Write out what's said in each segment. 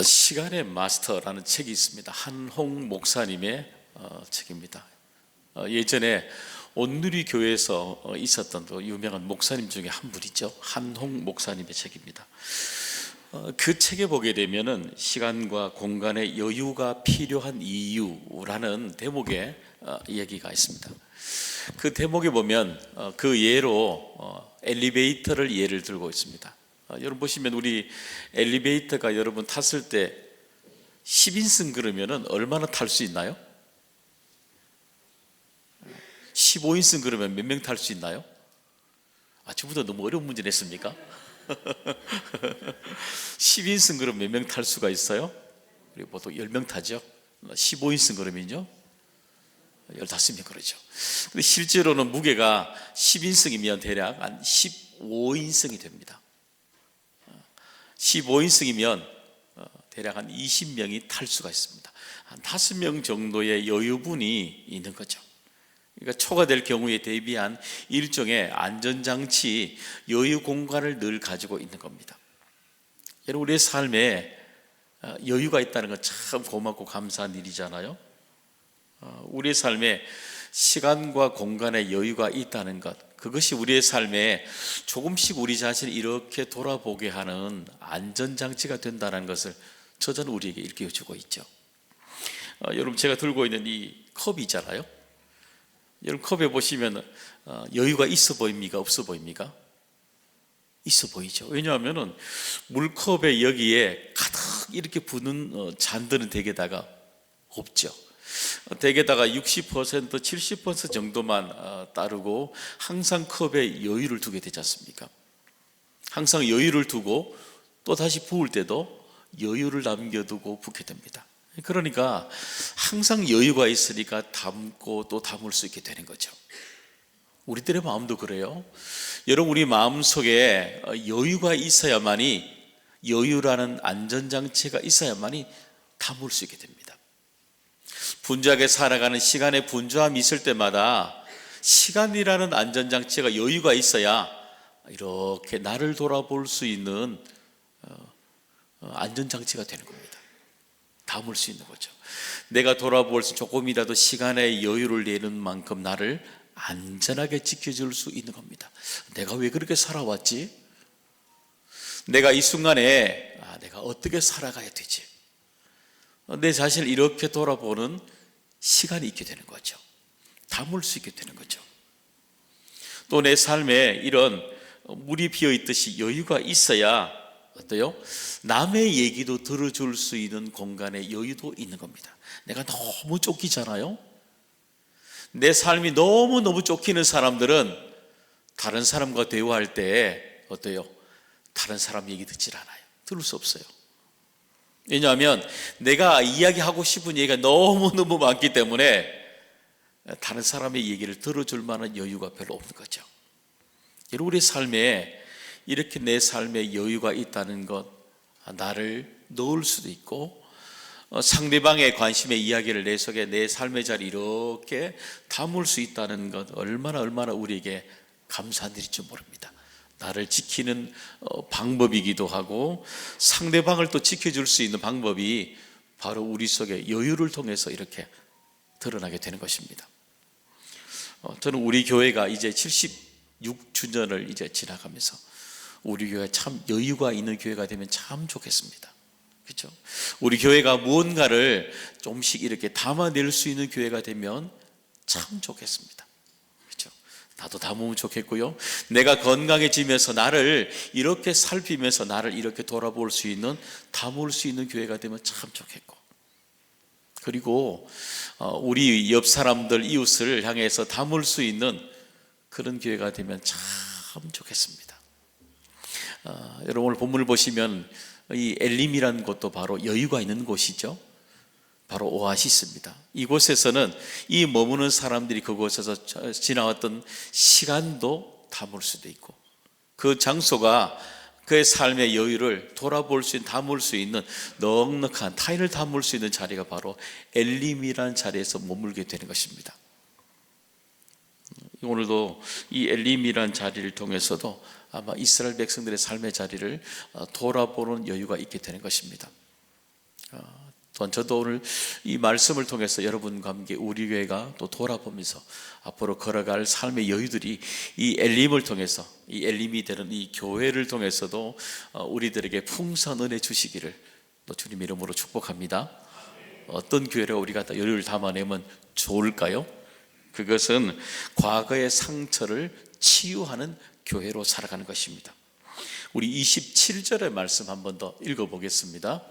시간의 마스터라는 책이 있습니다. 한홍 목사님의 책입니다. 예전에 온누리 교회에서 있었던 유명한 목사님 중에 한 분이죠. 한홍 목사님의 책입니다. 그 책에 보게 되면은 시간과 공간의 여유가 필요한 이유라는 대목의 얘기가 있습니다. 그 대목에 보면 그 예로 엘리베이터를 예를 들고 있습니다. 여러분 보시면 우리 엘리베이터가 여러분 탔을 때 10인승 그러면은 얼마나 탈 수 있나요? 15인승 그러면 몇 명 탈 수 있나요? 지금부터 너무 어려운 문제 냈습니까? 10인승 그러면 몇 명 탈 수가 있어요? 우리 보통 10명 타죠. 15인승 그러면요 15명 그러죠. 근데 실제로는 무게가 10인승이면 대략 한 15인승이 됩니다. 15인승이면 대략 한 20명이 탈 수가 있습니다. 한 5명 정도의 여유분이 있는 거죠. 그러니까 초과될 경우에 대비한 일종의 안전장치, 여유 공간을 늘 가지고 있는 겁니다. 여러분 우리의 삶에 여유가 있다는 건 참 고맙고 감사한 일이잖아요. 우리의 삶에 시간과 공간에 여유가 있다는 것, 그것이 우리의 삶에 조금씩 우리 자신을 이렇게 돌아보게 하는 안전장치가 된다는 것을 저자는 우리에게 일깨워주고 있죠. 여러분 제가 들고 있는 이 컵이잖아요. 여러분 컵에 보시면 여유가 있어 보입니까? 없어 보입니까? 있어 보이죠. 왜냐하면 물컵에 여기에 가득 이렇게 부는 잔들은 대개다가 없죠. 대개다가 60%, 70% 정도만 따르고 항상 컵에 여유를 두게 되지 않습니까? 항상 여유를 두고 또 다시 부을 때도 여유를 남겨두고 붓게 됩니다. 그러니까 항상 여유가 있으니까 담고 또 담을 수 있게 되는 거죠. 우리들의 마음도 그래요. 여러분 우리 마음속에 여유가 있어야만이, 여유라는 안전장치가 있어야만이 담을 수 있게 됩니다. 분주하게 살아가는 시간의 분주함이 있을 때마다 시간이라는 안전장치가 여유가 있어야 이렇게 나를 돌아볼 수 있는 안전장치가 되는 겁니다. 담을 수 있는 거죠. 내가 돌아볼 수 조금이라도 시간의 여유를 내는 만큼 나를 안전하게 지켜줄 수 있는 겁니다. 내가 왜 그렇게 살아왔지? 내가 이 순간에 내가 어떻게 살아가야 되지? 내 자신을 이렇게 돌아보는 시간이 있게 되는 거죠. 담을 수 있게 되는 거죠. 또 내 삶에 이런 물이 비어있듯이 여유가 있어야 어때요? 남의 얘기도 들어줄 수 있는 공간에 여유도 있는 겁니다. 내가 너무 쫓기잖아요. 내 삶이 너무너무 쫓기는 사람들은 다른 사람과 대화할 때 어때요? 다른 사람 얘기 듣질 않아요. 들을 수 없어요. 왜냐하면 내가 이야기하고 싶은 얘기가 너무너무 많기 때문에 다른 사람의 얘기를 들어줄 만한 여유가 별로 없는 거죠. 우리의 삶에 이렇게 내 삶에 여유가 있다는 것, 나를 넣을 수도 있고 상대방의 관심의 이야기를 내 속에 내 삶의 자리 이렇게 담을 수 있다는 것, 얼마나 우리에게 감사한 일인지 모릅니다. 나를 지키는 방법이기도 하고 상대방을 또 지켜줄 수 있는 방법이 바로 우리 속에 여유를 통해서 이렇게 드러나게 되는 것입니다. 저는 우리 교회가 이제 76주년을 이제 지나가면서 우리 교회가 참 여유가 있는 교회가 되면 참 좋겠습니다. 그렇죠? 우리 교회가 무언가를 좀씩 이렇게 담아낼 수 있는 교회가 되면 참 좋겠습니다. 그렇죠? 나도 담으면 좋겠고요. 내가 건강해지면서 나를 이렇게 살피면서 나를 이렇게 돌아볼 수 있는, 담을 수 있는 교회가 되면 참 좋겠고, 그리고 우리 옆 사람들, 이웃을 향해서 담을 수 있는 그런 교회가 되면 참 좋겠습니다. 여러분 오늘 본문을 보시면 이 엘림이라는 곳도 바로 여유가 있는 곳이죠. 바로 오아시스입니다. 이곳에서는 이 머무는 사람들이 그곳에서 지나왔던 시간도 담을 수도 있고 그 장소가 그의 삶의 여유를 돌아볼 수 있는, 담을 수 있는 넉넉한 타인을 담을 수 있는 자리가 바로 엘림이라는 자리에서 머물게 되는 것입니다. 오늘도 이 엘림이라는 자리를 통해서도 아마 이스라엘 백성들의 삶의 자리를 돌아보는 여유가 있게 되는 것입니다. 또한 저도 오늘 이 말씀을 통해서 여러분과 함께 우리 교회가 또 돌아보면서 앞으로 걸어갈 삶의 여유들이 이 엘림을 통해서, 이 엘림이 되는 이 교회를 통해서도 우리들에게 풍성한 은혜 주시기를 또 주님 이름으로 축복합니다. 어떤 교회를 우리가 여유를 담아내면 좋을까요? 그것은 과거의 상처를 치유하는 교회로 살아가는 것입니다. 우리 27절의 말씀 한 번 더 읽어보겠습니다.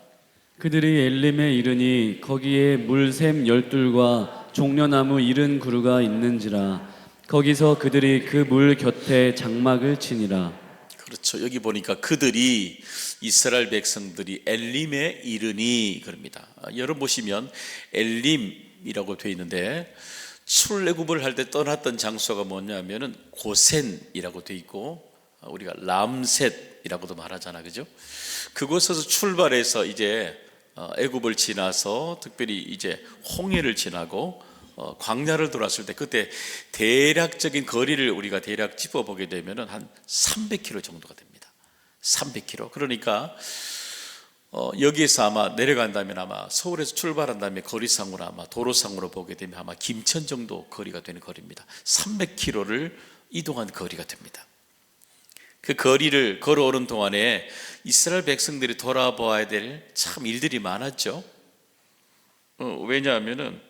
그들이 엘림에 이르니 거기에 물샘 12과 종려나무 70그루가 있는지라. 거기서 그들이 그 물 곁에 장막을 치니라. 그렇죠. 여기 보니까 그들이, 이스라엘 백성들이 엘림에 이르니 그럽니다. 여러분 보시면 엘림이라고 되어 있는데 출애굽을 할 때 떠났던 장소가 뭐냐면은 고센이라고 되어 있고, 우리가 람셋이라고도 말하잖아, 그죠? 그곳에서 출발해서 이제 애굽을 지나서 특별히 이제 홍해를 지나고 광야를 돌았을 때, 그때 대략적인 거리를 우리가 대략 짚어보게 되면은 한 300km 정도가 됩니다. 300km. 그러니까 여기에서 아마 내려간다면, 아마 서울에서 출발한 다음에 거리상으로, 아마 도로상으로 보게 되면 아마 김천 정도 거리가 되는 거리입니다. 300km를 이동한 거리가 됩니다. 그 거리를 걸어오는 동안에 이스라엘 백성들이 돌아보아야 될 참 일들이 많았죠. 왜냐하면은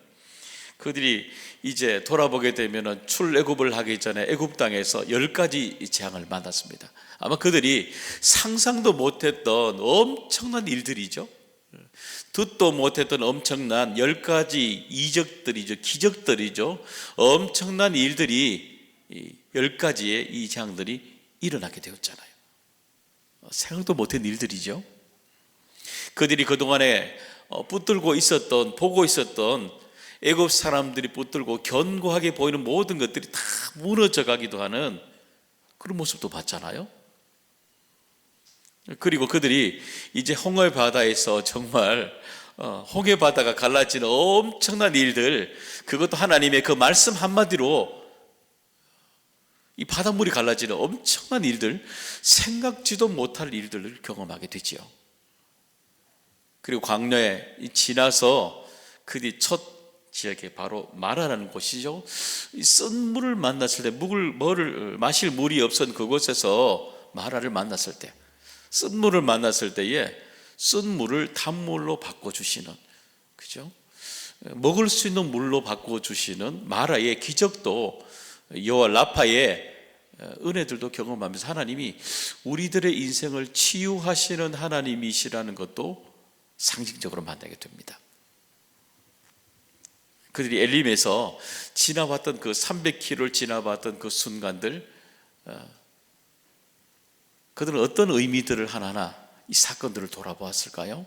그들이 이제 돌아보게 되면은 출애굽을 하기 전에 애굽 땅에서 10가지 재앙을 만났습니다. 아마 그들이 상상도 못했던 엄청난 일들이죠. 듣도 못했던 엄청난 10가지 이적들이죠. 기적들이죠. 엄청난 일들이, 10가지의 이 재앙들이 일어나게 되었잖아요. 생각도 못한 일들이죠. 그들이 그동안에 붙들고 있었던, 보고 있었던 애굽 사람들이 붙들고 견고하게 보이는 모든 것들이 다 무너져 가기도 하는 그런 모습도 봤잖아요. 그리고 그들이 이제 홍해 바다에서 정말 홍해 바다가 갈라지는 엄청난 일들, 그것도 하나님의 그 말씀 한마디로 이 바닷물이 갈라지는 엄청난 일들, 생각지도 못할 일들을 경험하게 되지요. 그리고 광야에 지나서 그들이 첫 지역에 바로 마라라는 곳이죠. 이 쓴 물을 만났을 때, 뭐를 마실 물이 없던 그곳에서 마라를 만났을 때, 쓴 물을 만났을 때에 쓴 물을 단물로 바꿔주시는, 그죠? 먹을 수 있는 물로 바꿔주시는 마라의 기적도, 여호와 라파의 은혜들도 경험하면서 하나님이 우리들의 인생을 치유하시는 하나님이시라는 것도 상징적으로 만나게 됩니다. 그들이 엘림에서 지나왔던 그 300km를 지나봤던 그 순간들, 그들은 어떤 의미들을 하나하나 이 사건들을 돌아보았을까요?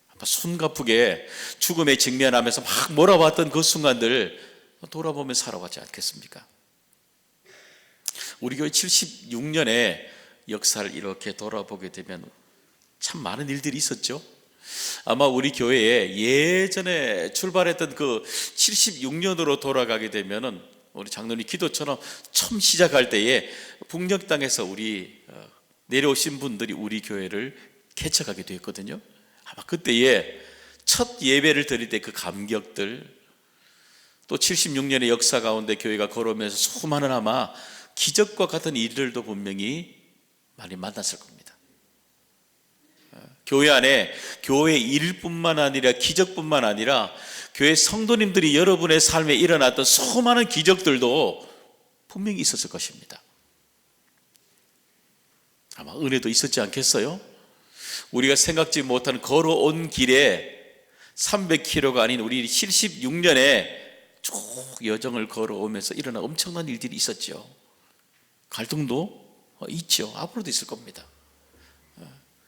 아마 숨가쁘게 죽음에 직면하면서 막 몰아봤던 그 순간들 돌아보며 살아왔지 않겠습니까? 우리 교회 76년의 역사를 이렇게 돌아보게 되면 참 많은 일들이 있었죠. 아마 우리 교회에 예전에 출발했던 그 76년으로 돌아가게 되면은, 우리 장로님 기도처럼 처음 시작할 때에 북녘 땅에서 우리 내려오신 분들이 우리 교회를 개척하게 되었거든요. 아마 그때에 첫 예배를 드릴 때 그 감격들, 또 76년의 역사 가운데 교회가 걸어오면서 수많은 아마 기적과 같은 일들도 분명히 많이 만났을 겁니다. 교회 안에 교회 일뿐만 아니라 기적뿐만 아니라 교회 성도님들이 여러분의 삶에 일어났던 수많은 기적들도 분명히 있었을 것입니다. 아마 은혜도 있었지 않겠어요? 우리가 생각지 못한 걸어온 길에 300km가 아닌 우리 76년에 쭉 여정을 걸어오면서 일어난 엄청난 일들이 있었죠. 갈등도 있죠. 앞으로도 있을 겁니다.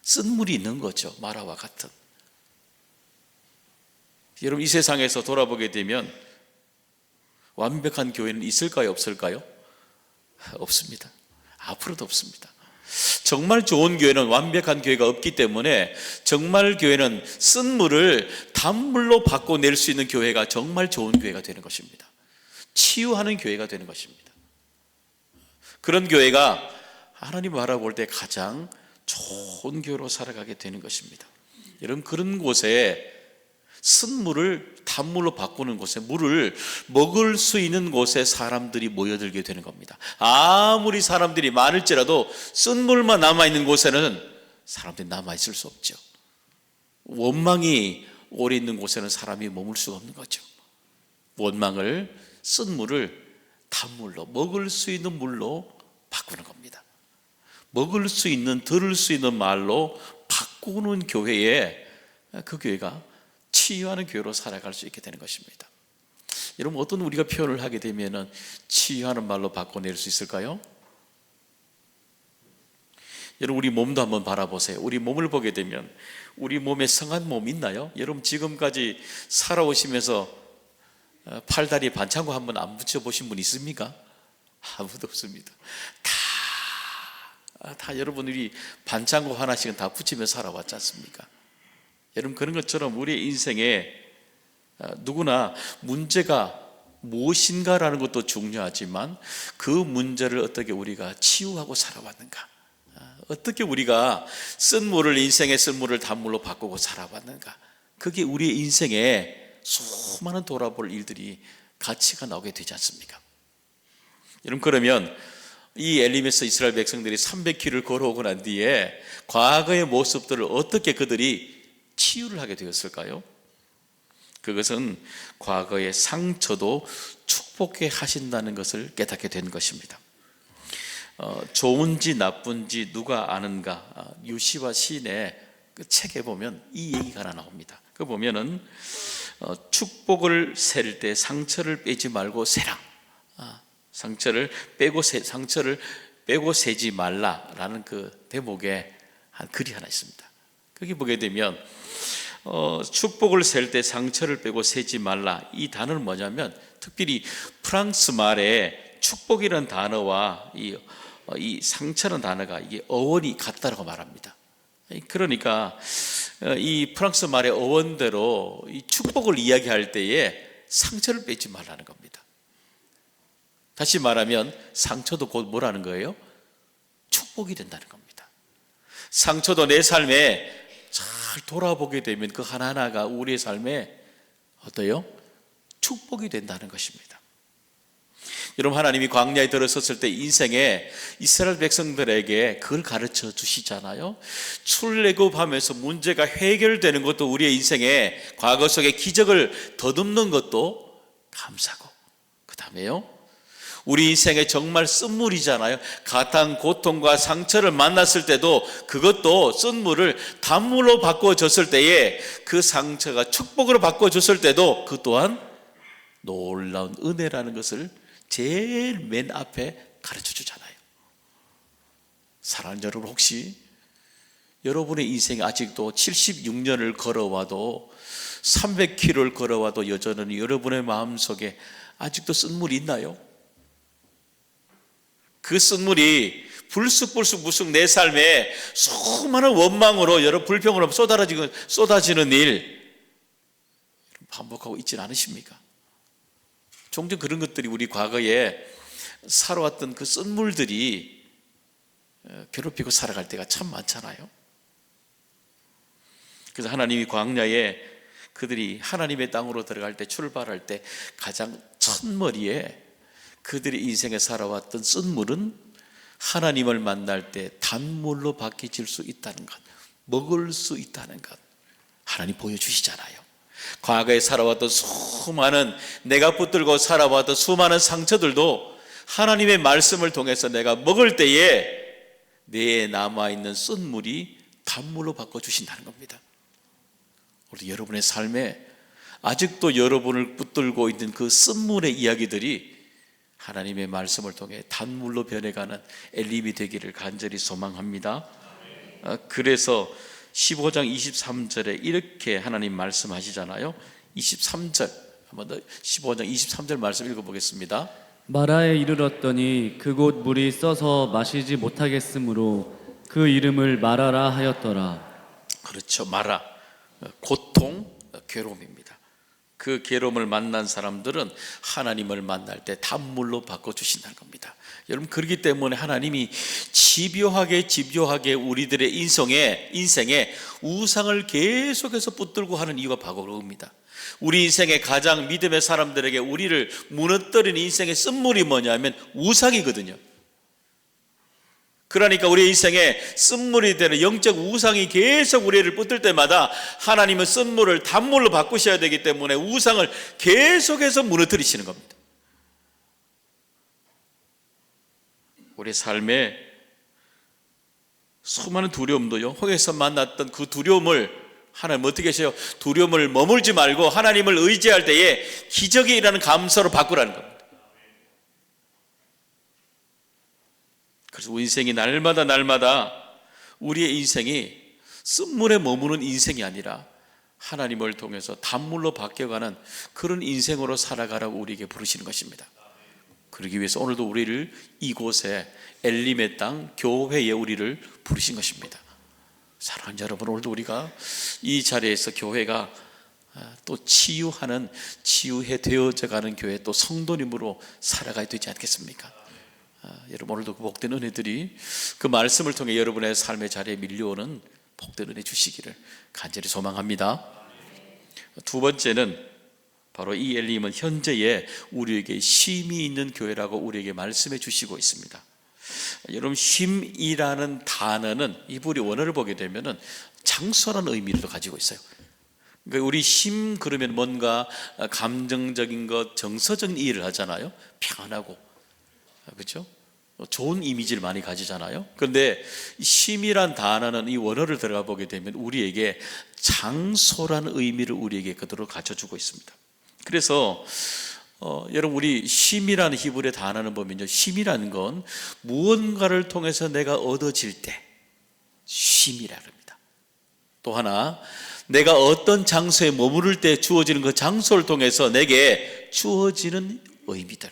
쓴 물이 있는 거죠. 마라와 같은. 여러분, 이 세상에서 돌아보게 되면 완벽한 교회는 있을까요? 없을까요? 없습니다. 앞으로도 없습니다. 정말 좋은 교회는 완벽한 교회가 없기 때문에, 정말 교회는 쓴 물을 단물로 바꿔낼 수 있는 교회가 정말 좋은 교회가 되는 것입니다. 치유하는 교회가 되는 것입니다. 그런 교회가 하나님 바라볼 때 가장 좋은 교회로 살아가게 되는 것입니다. 여러분, 그런 곳에 쓴물을 단물로 바꾸는 곳에, 물을 먹을 수 있는 곳에 사람들이 모여들게 되는 겁니다. 아무리 사람들이 많을지라도 쓴물만 남아있는 곳에는 사람들이 남아있을 수 없죠. 원망이 오래 있는 곳에는 사람이 머물 수가 없는 거죠. 원망을, 쓴물을 단물로, 먹을 수 있는 물로 바꾸는 겁니다. 먹을 수 있는, 들을 수 있는 말로 바꾸는 교회에, 그 교회가 치유하는 교회로 살아갈 수 있게 되는 것입니다. 여러분, 어떤 우리가 표현을 하게 되면 치유하는 말로 바꿔낼 수 있을까요? 여러분, 우리 몸도 한번 바라보세요. 우리 몸을 보게 되면 우리 몸에 성한 몸 있나요? 여러분, 지금까지 살아오시면서 팔다리 반창고 한번 안 붙여보신 분 있습니까? 아무도 없습니다. 다 여러분들이 반창고 하나씩은 다 붙이며 살아왔지 않습니까? 여러분, 그런 것처럼 우리의 인생에 누구나 문제가 무엇인가라는 것도 중요하지만 그 문제를 어떻게 우리가 치유하고 살아왔는가, 어떻게 우리가 쓴물을, 인생의 쓴물을 단물로 바꾸고 살아왔는가, 그게 우리의 인생에 수많은 돌아볼 일들이, 가치가 나오게 되지 않습니까? 여러분, 그러면 이 엘림에서 이스라엘 백성들이 300km를 걸어오고 난 뒤에 과거의 모습들을 어떻게 그들이 치유를 하게 되었을까요? 그것은 과거의 상처도 축복해 하신다는 것을 깨닫게 된 것입니다. 좋은지 나쁜지 누가 아는가, 유시와 시인의 그 책에 보면 이 얘기가 하나 나옵니다. 그 보면은 축복을 셀 때 상처를 빼지 말고 세라, 상처를 빼고 세지 말라라는 그 대목에 한 글이 하나 있습니다. 거기 보게 되면 축복을 셀 때 상처를 빼고 세지 말라, 이 단어는 뭐냐면 특별히 프랑스 말에 축복이라는 단어와 이 상처라는 단어가 이게 어원이 같다라고 말합니다. 그러니까 이 프랑스 말의 어원대로 이 축복을 이야기할 때에 상처를 빼지 말라는 겁니다. 다시 말하면 상처도 곧 뭐라는 거예요? 축복이 된다는 겁니다. 상처도 내 삶에 잘 돌아보게 되면 그 하나하나가 우리의 삶에 어때요? 축복이 된다는 것입니다. 여러분, 하나님이 광야에 들어섰을 때 인생에 이스라엘 백성들에게 그걸 가르쳐 주시잖아요. 출애굽하면서 문제가 해결되는 것도 우리의 인생에 과거 속의 기적을 더듬는 것도 감사고, 그 다음에요, 우리 인생에 정말 쓴물이잖아요. 가탄 고통과 상처를 만났을 때도 그것도 쓴물을 단물로 바꿔줬을 때에 그 상처가 축복으로 바꿔줬을 때도 그 또한 놀라운 은혜라는 것을 제일 맨 앞에 가르쳐 주잖아요. 사랑하는 여러분, 혹시 여러분의 인생에 아직도 76년을 걸어와도 300km를 걸어와도 여전히 여러분의 마음속에 아직도 쓴물이 있나요? 그 쓴물이 불쑥불쑥 내 삶에 수많은 원망으로, 여러 불평으로 쏟아지는 일 반복하고 있지는 않으십니까? 종종 그런 것들이 우리 과거에 살아왔던 그 쓴물들이 괴롭히고 살아갈 때가 참 많잖아요. 그래서 하나님이 광야에 그들이 하나님의 땅으로 들어갈 때, 출발할 때 가장 첫머리에 그들의 인생에 살아왔던 쓴물은 하나님을 만날 때 단물로 바뀌질 수 있다는 것, 먹을 수 있다는 것, 하나님 보여주시잖아요. 과거에 살아왔던 수많은, 내가 붙들고 살아왔던 수많은 상처들도 하나님의 말씀을 통해서 내가 먹을 때에 내에 남아있는 쓴물이 단물로 바꿔주신다는 겁니다. 우리 여러분의 삶에 아직도 여러분을 붙들고 있는 그 쓴물의 이야기들이 하나님의 말씀을 통해 단물로 변해가는 엘림이 되기를 간절히 소망합니다. 그래서 15장 23절에 이렇게 하나님 말씀하시잖아요. 23절, 한번 더 15장 23절 말씀 읽어보겠습니다. 마라에 이르렀더니 그곳 물이 써서 마시지 못하겠으므로 그 이름을 마라라 하였더라. 그렇죠. 마라, 고통, 괴로움입니다. 그 괴로움을 만난 사람들은 하나님을 만날 때 단물로 바꿔주신다는 겁니다. 여러분, 그렇기 때문에 하나님이 집요하게 우리들의 인생에 우상을 계속해서 붙들고 하는 이유가 바로 그겁니다. 우리 인생의 가장 믿음의 사람들에게 우리를 무너뜨리는 인생의 쓴물이 뭐냐면 우상이거든요. 그러니까 우리 인생에 쓴물이 되는 영적 우상이 계속 우리를 붙들 때마다 하나님은 쓴물을 단물로 바꾸셔야 되기 때문에 우상을 계속해서 무너뜨리시는 겁니다. 우리 삶에 수많은 두려움도요, 혹에서 만났던 그 두려움을 하나님 어떻게 하세요? 두려움을 머물지 말고 하나님을 의지할 때에 기적이 일어나는 감사로 바꾸라는 겁니다. 그래서 우리 인생이 날마다 우리의 인생이 쓴물에 머무는 인생이 아니라 하나님을 통해서 단물로 바뀌어가는 그런 인생으로 살아가라고 우리에게 부르시는 것입니다. 그러기 위해서 오늘도 우리를 이곳에 엘림의 땅 교회에 우리를 부르신 것입니다. 사랑하는 여러분, 오늘도 우리가 이 자리에서 교회가 또 치유해 되어져가는 교회, 또 성도님으로 살아가야 되지 않겠습니까? 여러분, 오늘도 그 복된 은혜들이 그 말씀을 통해 여러분의 삶의 자리에 밀려오는 복된 은혜 주시기를 간절히 소망합니다. 두 번째는 바로 이 엘림은 현재에 우리에게 쉼이 있는 교회라고 우리에게 말씀해 주시고 있습니다. 여러분, 쉼이라는 단어는 이브리 원어를 보게 되면은 장소라는 의미를 가지고 있어요. 그러니까 우리 쉼 그러면 뭔가 감정적인 것, 정서적인 이해를 하잖아요. 평안하고, 그렇죠? 좋은 이미지를 많이 가지잖아요. 그런데 쉼이란 단어는 이 원어를 들어가 보게 되면 우리에게 장소라는 의미를 우리에게 그대로 가져주고 있습니다. 그래서 여러분, 우리 쉼이라는 히브리어 단어는 보면요, 쉼이라는 건 무언가를 통해서 내가 얻어질 때 쉼이라 합니다. 또 하나, 내가 어떤 장소에 머무를 때 주어지는 그 장소를 통해서 내게 주어지는 의미들,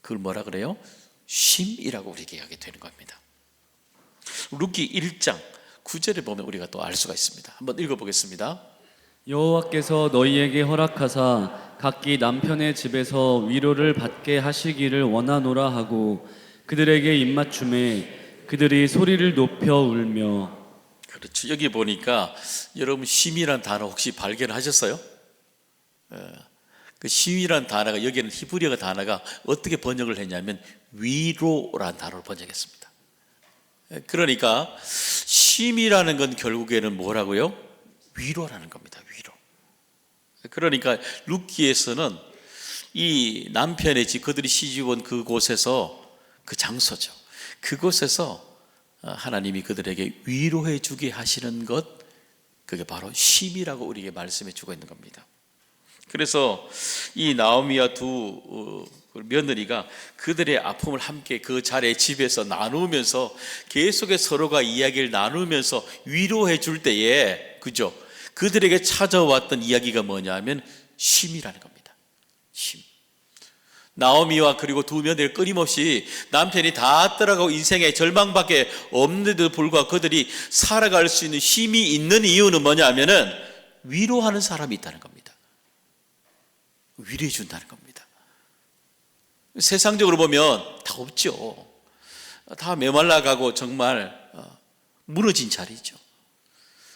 그걸 뭐라 그래요? 쉼이라고 우리에게 하게 되는 겁니다. 룻기 1장 9절에 보면 우리가 또 알 수가 있습니다. 한번 읽어보겠습니다. 여호와께서 너희에게 허락하사 각기 남편의 집에서 위로를 받게 하시기를 원하노라 하고 그들에게 입맞춤에 그들이 소리를 높여 울며. 그렇죠. 여기 보니까 여러분, 쉼이란 단어 혹시 발견하셨어요? 그 쉼이란 단어가, 여기는 히브리어 단어가 어떻게 번역을 했냐면 위로라는 단어로 번역했습니다. 그러니까 쉼이라는 건 결국에는 뭐라고요? 위로라는 겁니다. 위로. 그러니까 룻기에서는 이 남편의 집, 그들이 시집온 그곳에서, 그 장소죠, 그곳에서 하나님이 그들에게 위로해 주게 하시는 것, 그게 바로 쉼이라고 우리에게 말씀해 주고 있는 겁니다. 그래서 이 나오미와 두 며느리가 그들의 아픔을 함께 그 자리에 집에서 나누면서 계속해 서로가 이야기를 나누면서 위로해 줄 때에, 그죠, 그들에게 찾아왔던 이야기가 뭐냐면 쉼이라는 겁니다. 쉼. 나오미와 그리고 두 며느리 끊임없이 남편이 다 떠나가고 인생에 절망밖에 없는데도 불구하고 그들이 살아갈 수 있는 쉼이 있는 이유는 뭐냐면은 위로하는 사람이 있다는 겁니다. 위로해 준다는 겁니다. 세상적으로 보면 다 없죠. 다 메말라가고 정말 무너진 자리죠.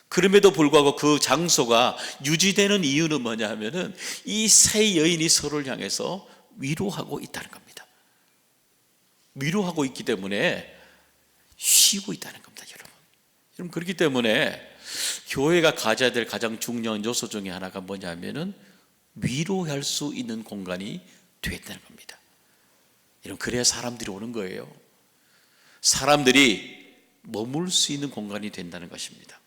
그럼에도 불구하고 그 장소가 유지되는 이유는 뭐냐 하면은 이 세 여인이 서로를 향해서 위로하고 있다는 겁니다. 위로하고 있기 때문에 쉬고 있다는 겁니다, 여러분. 여러분, 그렇기 때문에 교회가 가져야 될 가장 중요한 요소 중에 하나가 뭐냐면은 위로할 수 있는 공간이 되었다는 겁니다. 여러분, 그래야 사람들이 오는 거예요. 사람들이 머물 수 있는 공간이 된다는 것입니다.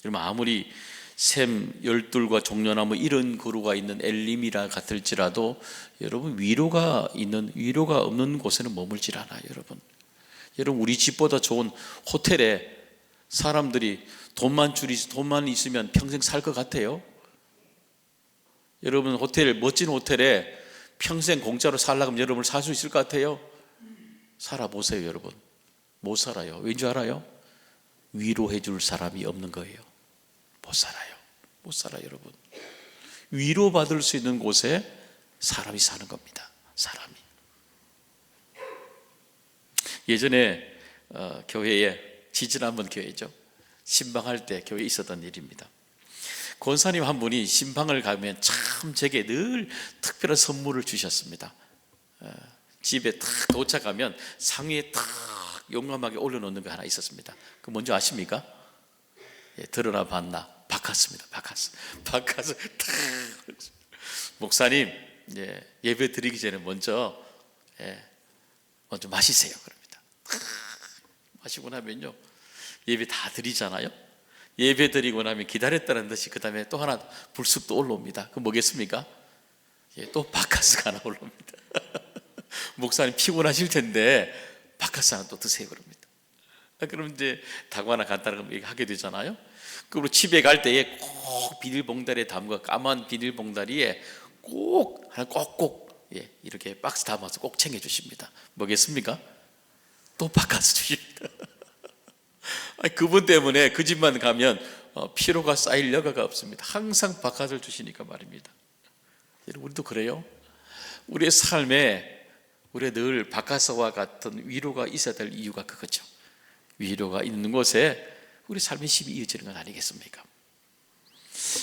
여러분, 아무리 샘 12과 종려나무 이런 그루가 있는 엘림이라 같을지라도 여러분, 위로가 없는 곳에는 머물질 않아요. 여러분, 우리 집보다 좋은 호텔에 사람들이 돈만 있으면 평생 살 것 같아요? 여러분, 멋진 호텔에 평생 공짜로 살려고 하면 여러분 살 수 있을 것 같아요? 살아보세요, 여러분. 못 살아요. 왠지 알아요? 위로해 줄 사람이 없는 거예요. 못 살아요, 여러분. 위로받을 수 있는 곳에 사람이 사는 겁니다. 사람이. 예전에 교회에, 지지난번 교회죠, 신방할 때 교회에 있었던 일입니다. 권사님 한 분이 신방을 가면 참 제게 늘 특별한 선물을 주셨습니다. 집에 탁 도착하면 상위에 탁 용감하게 올려놓는 거 하나 있었습니다. 그 뭔지 아십니까? 예, 들어나 봤나? 바카스입니다. 바카스 탁. 목사님, 예배 드리기 전에 먼저 마시세요. 그럽니다. 마시고 나면요, 예배 다 드리잖아요. 예배 드리고 나면 기다렸다는 듯이 그 다음에 또 하나 불쑥 또 올라옵니다. 그 뭐겠습니까? 또 바카스가 하나 올라옵니다. 목사님 피곤하실 텐데 바카스 하나 또 드세요. 그럽니다. 그럼 이제 다고 하나 간단하게 하게 되잖아요. 그리고 집에 갈 때에 꼭 비닐봉다리에 담가, 까만 비닐봉다리에 꼭 하나 꼭꼭 이렇게 박스 담아서 꼭 챙겨주십니다. 뭐겠습니까? 또 바카스 주십니다. 그분 때문에 그 집만 가면 피로가 쌓일 여가가 없습니다. 항상 바카스를 주시니까 말입니다. 우리도 그래요. 우리의 삶에 우리가 늘 바카스와 같은 위로가 있어야 될 이유가 그거죠. 위로가 있는 곳에 우리 삶의 힘이 이어지는 건 아니겠습니까?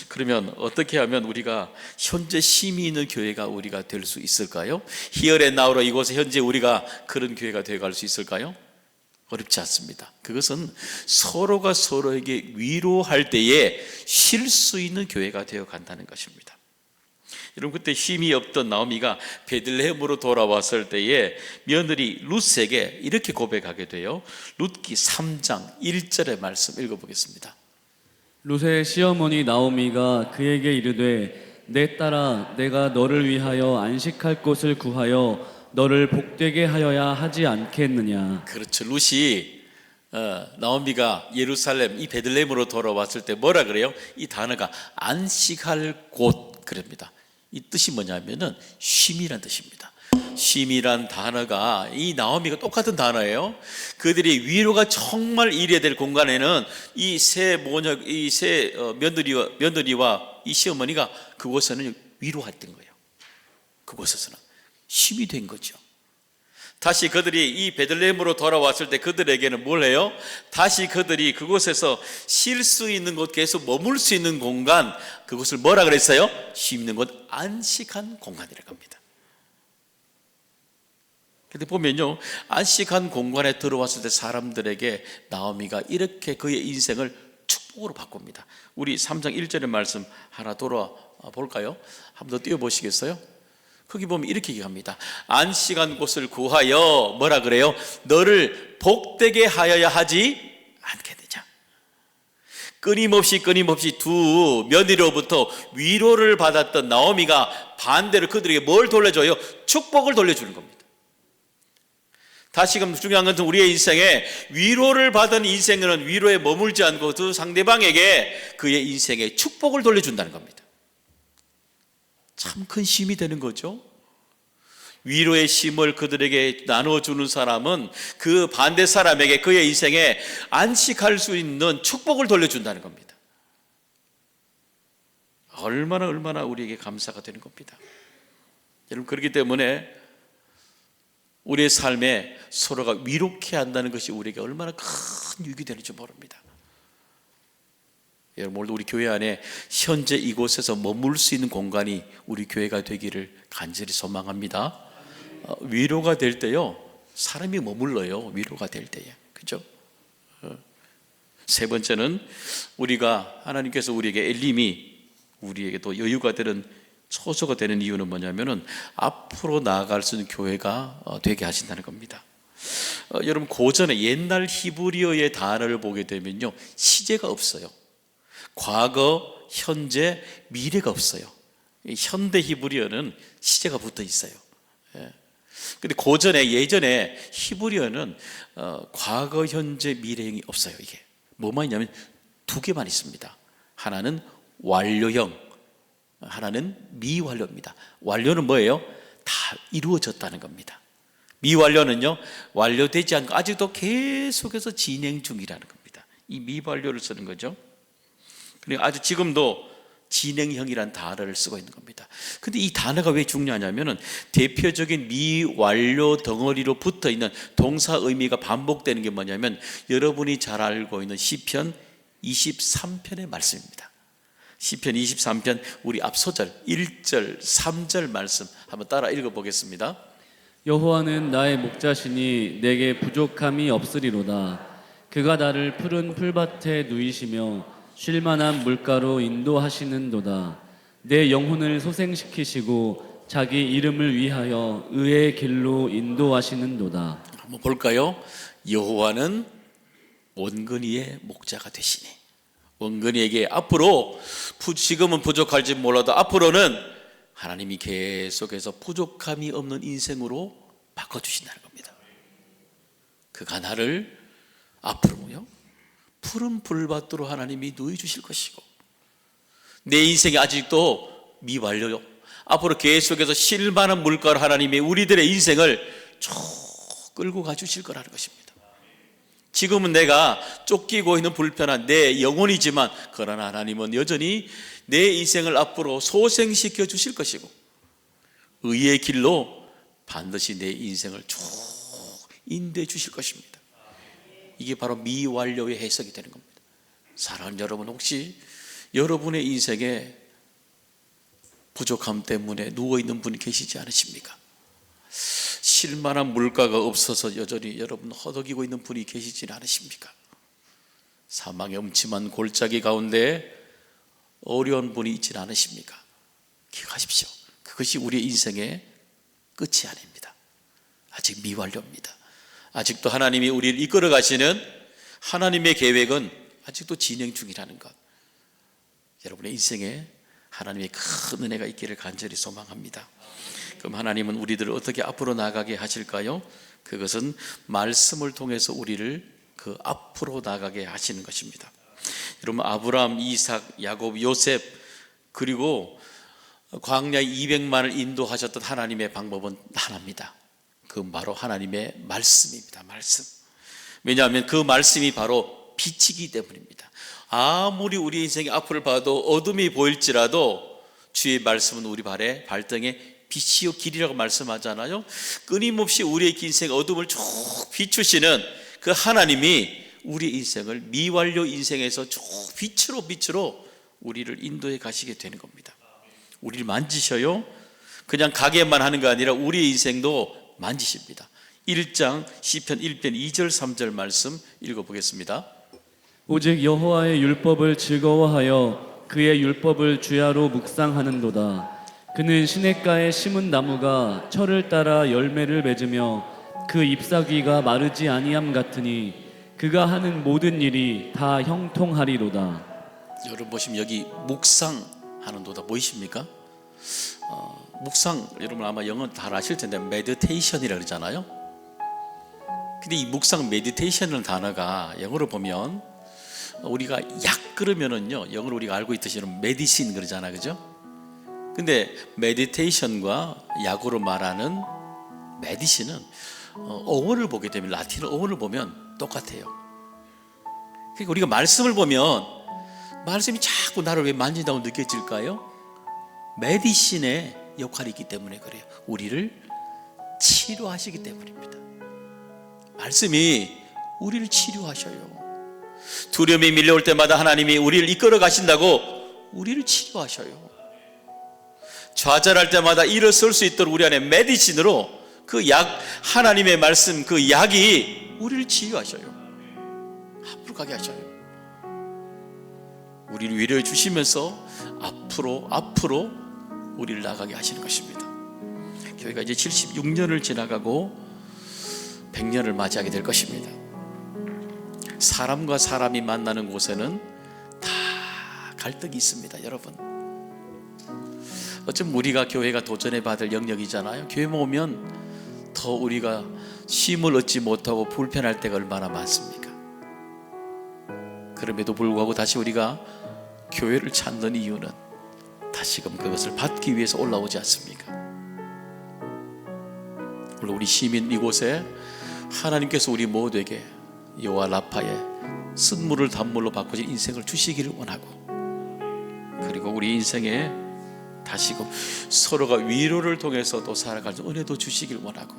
그러면 어떻게 하면 우리가 현재 힘이 있는 교회가 우리가 될 수 있을까요? Here and Now로 이곳에 현재 우리가 그런 교회가 되어갈 수 있을까요? 어렵지 않습니다. 그것은 서로가 서로에게 위로할 때에 쉴 수 있는 교회가 되어 간다는 것입니다. 여러분, 그때 힘이 없던 나오미가 베들레헴으로 돌아왔을 때에 며느리 룻에게 이렇게 고백하게 돼요. 룻기 3장 1절의 말씀 읽어보겠습니다. 룻의 시어머니 나오미가 그에게 이르되 내 딸아, 내가 너를 위하여 안식할 곳을 구하여 너를 복되게 하여야 하지 않겠느냐. 그렇죠. 룻이 나오미가 예루살렘 이 베들레헴으로 돌아왔을 때 뭐라 그래요? 이 단어가 안식할 곳 그럽니다. 이 뜻이 뭐냐면은 쉼이란 뜻입니다. 쉼이란 단어가 이 나오미가 똑같은 단어예요. 그들이 위로가 정말 이래야 될 공간에는 이 세 며느리와 이 시어머니가 그곳에는 위로했던 거예요. 그곳에서는 쉼이 된 거죠. 다시 그들이 이 베들레헴으로 돌아왔을 때 그들에게는 뭘 해요? 다시 그들이 그곳에서 쉴 수 있는 곳, 계속 머물 수 있는 공간, 그것을 뭐라 그랬어요? 쉬는 곳, 안식한 공간이라고 합니다. 근데 보면요, 안식한 공간에 들어왔을 때 사람들에게 나오미가 이렇게 그의 인생을 축복으로 바꿉니다. 우리 3장 1절의 말씀 하나 돌아볼까요? 한번 더 띄워보시겠어요? 거기 보면 이렇게 얘기합니다. 안식한 곳을 구하여 뭐라 그래요? 너를 복되게 하여야 하지 않겠느냐. 끊임없이 두 며느리로부터 위로를 받았던 나오미가 반대로 그들에게 뭘 돌려줘요? 축복을 돌려주는 겁니다. 다시금 중요한 것은 우리의 인생에 위로를 받은 인생은 위로에 머물지 않고 그 상대방에게 그의 인생에 축복을 돌려준다는 겁니다. 참 큰 힘이 되는 거죠. 위로의 힘을 그들에게 나눠주는 사람은 그 반대 사람에게 그의 인생에 안식할 수 있는 축복을 돌려준다는 겁니다. 얼마나 우리에게 감사가 되는 겁니다. 여러분, 그렇기 때문에 우리의 삶에 서로가 위로케 한다는 것이 우리에게 얼마나 큰 유익이 되는지 모릅니다. 여러분, 오늘도 우리 교회 안에 현재 이곳에서 머물 수 있는 공간이 우리 교회가 되기를 간절히 소망합니다. 위로가 될 때요, 사람이 머물러요. 위로가 될 때에, 그죠? 세 번째는 우리가 하나님께서 우리에게 엘림이 우리에게 또 여유가 되는 초소가 되는 이유는 뭐냐면은 앞으로 나아갈 수 있는 교회가 되게 하신다는 겁니다. 여러분, 고전에 옛날 히브리어의 단어를 보게 되면요, 시제가 없어요. 과거, 현재, 미래가 없어요. 현대 히브리어는 시제가 붙어 있어요. 근데 고전에, 예전에 히브리어는 과거, 현재, 미래형이 없어요. 이게 뭐만 있냐면 두 개만 있습니다. 하나는 완료형, 하나는 미완료입니다. 완료는 뭐예요? 다 이루어졌다는 겁니다. 미완료는요, 완료되지 않고 아직도 계속해서 진행 중이라는 겁니다. 이 미완료를 쓰는 거죠. 그리고 아주 지금도 진행형이란 단어를 쓰고 있는 겁니다. 근데 이 단어가 왜 중요하냐면은 대표적인 미완료 덩어리로 붙어 있는 동사 의미가 반복되는 게 뭐냐면 여러분이 잘 알고 있는 시편 23편의 말씀입니다. 시편 23편 우리 앞 소절 1절 3절 말씀 한번 따라 읽어보겠습니다. 여호와는 나의 목자시니 내게 부족함이 없으리로다. 그가 나를 푸른 풀밭에 누이시며 쉴만한 물가로 인도하시는도다. 내 영혼을 소생시키시고 자기 이름을 위하여 의의 길로 인도하시는도다. 한번 볼까요? 여호와는 원근이의 목자가 되시니 원근이에게 앞으로 지금은 부족할지 몰라도 앞으로는 하나님이 계속해서 부족함이 없는 인생으로 바꿔주신다는 겁니다. 그가 나를 앞으로요 푸른 풀밭으로 하나님이 누워주실 것이고 내 인생이 아직도 미완료요 앞으로 계속해서 쉴만한 물가로 하나님이 우리들의 인생을 쭉 끌고 가주실 거라는 것입니다. 지금은 내가 쫓기고 있는 불편한 내 영혼이지만 그러나 하나님은 여전히 내 인생을 앞으로 소생시켜 주실 것이고 의의 길로 반드시 내 인생을 쭉 인도해 주실 것입니다. 이게 바로 미완료의 해석이 되는 겁니다. 사랑하는 여러분, 혹시 여러분의 인생에 부족함 때문에 누워있는 분이 계시지 않으십니까? 쉴만한 물가가 없어서 여전히 여러분 허덕이고 있는 분이 계시지 않으십니까? 사망의 음침한 골짜기 가운데 어려운 분이 있지 않으십니까? 기억하십시오. 그것이 우리의 인생의 끝이 아닙니다. 아직 미완료입니다. 아직도 하나님이 우리를 이끌어 가시는 하나님의 계획은 아직도 진행 중이라는 것, 여러분의 인생에 하나님의 큰 은혜가 있기를 간절히 소망합니다. 그럼 하나님은 우리들을 어떻게 앞으로 나가게 하실까요? 그것은 말씀을 통해서 우리를 그 앞으로 나가게 하시는 것입니다. 여러분, 아브라함, 이삭, 야곱, 요셉 그리고 광야 200만을 인도하셨던 하나님의 방법은 하나입니다. 그 바로 하나님의 말씀입니다. 말씀. 왜냐하면 그 말씀이 바로 빛이기 때문입니다. 아무리 우리 인생의 앞을 봐도 어둠이 보일지라도 주의 말씀은 우리 발등에 빛이요 길이라고 말씀하잖아요. 끊임없이 우리의 인생 어둠을 쭉 비추시는 그 하나님이 우리 인생을 미완료 인생에서 쭉 빛으로 우리를 인도해 가시게 되는 겁니다. 우리를 만지셔요. 그냥 가게만 하는 게 아니라 우리의 인생도 만지십니다. 1장 시편 1편 2절 3절 말씀 읽어보겠습니다. 오직 여호와의 율법을 즐거워하여 그의 율법을 주야로 묵상하는도다. 그는 시냇가에 심은 나무가 철을 따라 열매를 맺으며 그 잎사귀가 마르지 아니함 같으니 그가 하는 모든 일이 다 형통하리로다. 여러분 보시면 여기 묵상하는도다 보이십니까? 묵상, 여러분 아마 영어 다 아실 텐데 메디테이션이라고 그러잖아요. 근데 이 묵상 메디테이션이라는 단어가 영어로 보면 우리가 약 그러면은요, 영어로 우리가 알고 있듯이는 메디신 그러잖아, 그죠? 근데 메디테이션과 약으로 말하는 메디신은 어원을 보게 되면 라틴어 어원을 보면 똑같아요. 그러니까 우리가 말씀을 보면 말씀이 자꾸 나를 왜 만진다고 느껴질까요? 메디신의 역할이 있기 때문에 그래요. 우리를 치료하시기 때문입니다. 말씀이 우리를 치료하셔요. 두려움이 밀려올 때마다 하나님이 우리를 이끌어 가신다고 우리를 치료하셔요. 좌절할 때마다 일어설 수 있도록 우리 안에 메디신으로 그 약, 하나님의 말씀 그 약이 우리를 치유하셔요. 앞으로 가게 하셔요. 우리를 위로해 주시면서 앞으로 우리를 나가게 하시는 것입니다. 교회가 이제 76년을 지나가고 100년을 맞이하게 될 것입니다. 사람과 사람이 만나는 곳에는 다 갈등이 있습니다. 여러분, 어쩌면 우리가 교회가 도전해 받을 영역이잖아요. 교회 오면 더 우리가 쉼을 얻지 못하고 불편할 때가 얼마나 많습니까? 그럼에도 불구하고 다시 우리가 교회를 찾는 이유는 다시금 그것을 받기 위해서 올라오지 않습니까? 물론 우리 시민 이곳에 하나님께서 우리 모두에게 여호와 라파의 쓴물을 단물로 바꾸신 인생을 주시기를 원하고, 그리고 우리 인생에 다시금 서로가 위로를 통해서 또 살아갈 은혜도 주시길 원하고,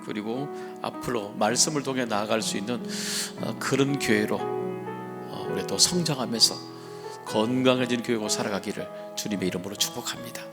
그리고 앞으로 말씀을 통해 나아갈 수 있는 그런 교회로 우리 또 성장하면서 건강해진 교회로 살아가기를 주님의 이름으로 축복합니다.